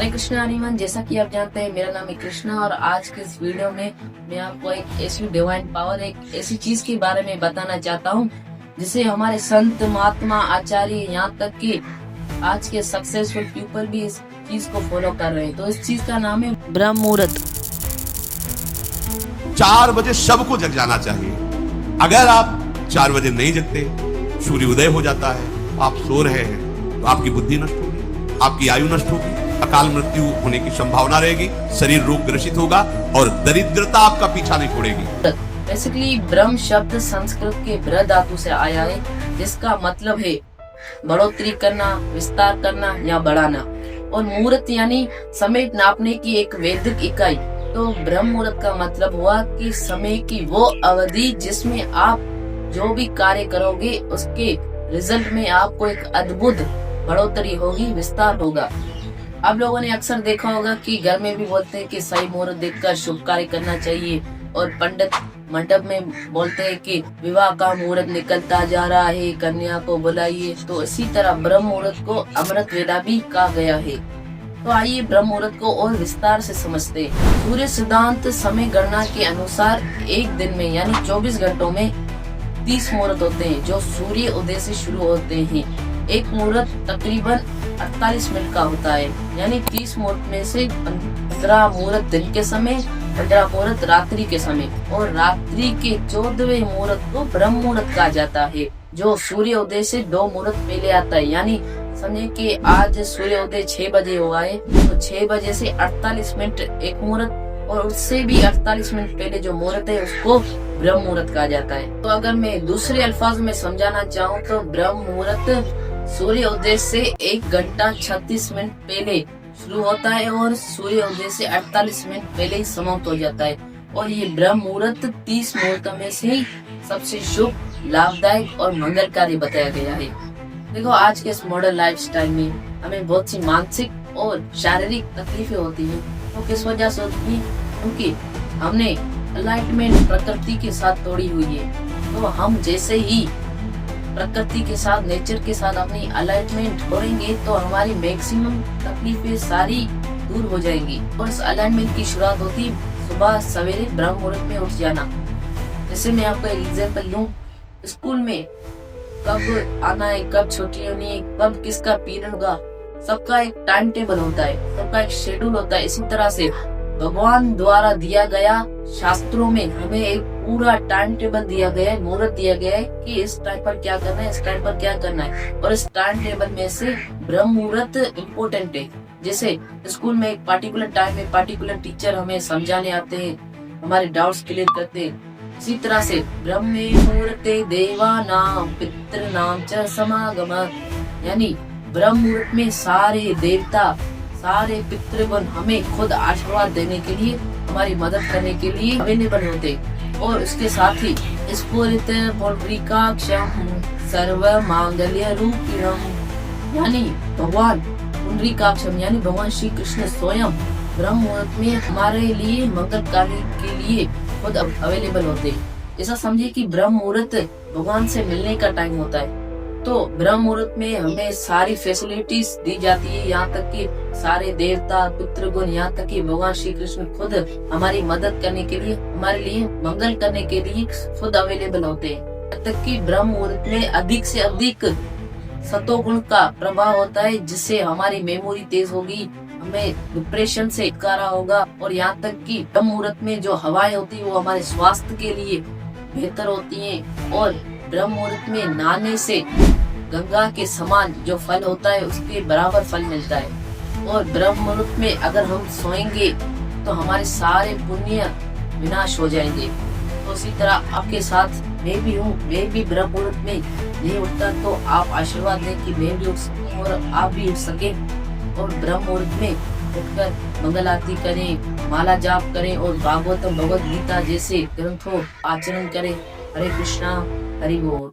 हरे कृष्णा हरिमन। जैसा कि आप जानते हैं मेरा नाम है कृष्णा और आज के इस वीडियो में मैं आपको एक ऐसी डिवाइन पावर, एक ऐसी चीज के बारे में बताना चाहता हूँ जिसे हमारे संत महात्मा आचार्य यहाँ तक कि आज के सक्सेसफुल पीपल भी इस चीज को फॉलो कर रहे हैं। तो इस चीज का नाम है ब्रह्म मुहूर्त। 4 बजे सबको जग जाना चाहिए। अगर आप 4 बजे नहीं जगते, सूर्य उदय हो जाता है, आप सो रहे हैं, तो आपकी बुद्धि नष्ट होगी, आपकी आयु नष्ट होगी, अकाल मृत्यु होने की संभावना रहेगी, शरीर रोग ग्रसित होगा और दरिद्रता आपका पीछा नहीं छोड़ेगी। बेसिकली ब्रह्म शब्द संस्कृत के ब्र धातु से आया है, जिसका मतलब है बढ़ोतरी करना, विस्तार करना या बढ़ाना। और मुहूर्त यानी समय नापने की एक वैदिक इकाई। तो ब्रह्म मुहूर्त का मतलब हुआ कि समय की वो अवधि जिसमें आप जो भी कार्य करोगे उसके रिजल्ट में आपको एक अद्भुत बढ़ोतरी होगी, विस्तार होगा। आप लोगों ने अक्सर देखा होगा कि घर में भी बोलते हैं कि सही मुहूर्त देखकर शुभ कार्य करना चाहिए, और पंडित मंडप में बोलते हैं कि विवाह का मुहूर्त निकलता जा रहा है, कन्या को बुलाइए। तो इसी तरह ब्रह्म मुहूर्त को अमृत वेला भी कहा गया है। तो आइए ब्रह्म मुहूर्त को और विस्तार से समझते हैं। सूर्य सिद्धांत समय गणना के अनुसार एक दिन में यानी 24 घंटों में 30 मुहूर्त होते हैं जो सूर्य उदय से शुरू होते हैं। एक मुहूर्त तकरीबन 48 मिनट का होता है, यानी 30 मुहूर्त में से 15 मुहूर्त दिन के समय, 15 मुहूर्त रात्रि के समय, और रात्रि के 14वें मुहूर्त को ब्रह्म मुहूर्त कहा जाता है, जो सूर्य उदय से 2 मुहूर्त पहले आता है। यानी समझे कि आज सूर्योदय 6 बजे हुआ है, तो 6 बजे से 48 मिनट एक मुहूर्त, और उससे भी 48 मिनट पहले जो मुहूर्त है उसको ब्रह्म मुहूर्त कहा जाता है। तो अगर मैं दूसरे अल्फाज में समझाना चाहूँ तो ब्रह्म मुहूर्त सूर्य उदय से 1 घंटा 36 मिनट पहले शुरू होता है और सूर्य उदय से 48 मिनट पहले ही समाप्त हो जाता है। और ये ब्रह्म मुहूर्त 30 मुहूर्तों में से सबसे शुभ, लाभदायक और मंगलकारी बताया गया है। देखो, आज के इस मॉडर्न लाइफस्टाइल में हमें बहुत सी मानसिक और शारीरिक तकलीफें होती हैं। तो किस वजह से होती है? क्योंकि हमने अलाइनमेंट प्रकृति के साथ तोड़ी हुई है। तो हम जैसे ही प्रकृति के साथ, नेचर के साथ अपनी अलाइनमेंट तोड़ेंगे तो हमारी मैक्सिमम तकलीफें सारी दूर हो जाएंगी। और इस अलाइनमेंट की शुरुआत होती सुबह सवेरे ब्रह्म मुहूर्त में उठ जाना। जैसे मैं आपको एक एग्जाम्पल लूं, स्कूल में कब आना है, कब छुट्टी होनी है, कब किसका पीरियड होगा, सबका एक टाइम टेबल होता है, सबका एक शेड्यूल होता है। इसी तरह से भगवान द्वारा दिया गया शास्त्रों में हमें एक पूरा टाइम टेबल दिया गया है, मुहूर्त दिया गया है कि इस टाइम पर क्या करना है, इस टाइम पर क्या करना है। और इस टाइम टेबल में से ब्रह्म मुहूर्त इम्पोर्टेंट है। जैसे स्कूल में एक पार्टिकुलर टाइम में पार्टिकुलर टीचर हमें समझाने आते हैं, हमारे डाउट्स क्लियर करते हैं। इसी तरह से ब्रह्मे मुहूर्ते देवानाम पितृनाम च समागम, यानी ब्रह्म मुहूर्त में सारे देवता, सारे पितृगण हमें खुद आशीर्वाद देने के लिए, हमारी मदद करने के लिए अवेलेबल होते। और उसके साथ ही स्फुरित पुंडरीकाक्षम सर्व मांगल्य रूपिणम, यानी भगवान पुंडरीकाक्षम यानी भगवान श्री कृष्ण स्वयं ब्रह्म मुहूर्त में हमारे लिए मंगल कार्य के लिए खुद अवेलेबल होते। ऐसा समझिए कि ब्रह्म मुहूर्त भगवान से मिलने का टाइम होता है। तो ब्रह्म मुहूर्त में हमें सारी फैसिलिटीज दी जाती है, यहाँ तक कि सारे देवता, पितृगण, यहाँ तक कि भगवान श्री कृष्ण खुद हमारी मदद करने के लिए, हमारे लिए मंगल करने के लिए खुद अवेलेबल होते हैं। यहाँ तक कि ब्रह्म मुहूर्त में अधिक से अधिक सतोगुण का प्रभाव होता है, जिससे हमारी मेमोरी तेज होगी, हमें डिप्रेशन से छुटकारा होगा। और यहाँ तक कि ब्रह्म मुहूर्त में जो हवाएं होती है वो हमारे स्वास्थ्य के लिए बेहतर होती हैं। और ब्रह्म मुहूर्त में नहाने से गंगा के समान जो फल होता है उसके बराबर फल मिलता है। और ब्रह्म मुहूर्त में अगर हम सोएंगे तो हमारे सारे पुण्य विनाश हो जाएंगे। तो इसी तरह आपके साथ मैं भी हूँ, मैं भी ब्रह्म मुहूर्त में नहीं उठता, तो आप आशीर्वाद दें कि मैं भी उठ सकूं और आप भी उठ सके। और ब्रह्म मुहूर्त में उठकर मंगल आरती करें, माला जाप करें और भागवतम, भगवद गीता जैसे ग्रंथों आचरण करें। हरे कृष्णा, हरि बोल।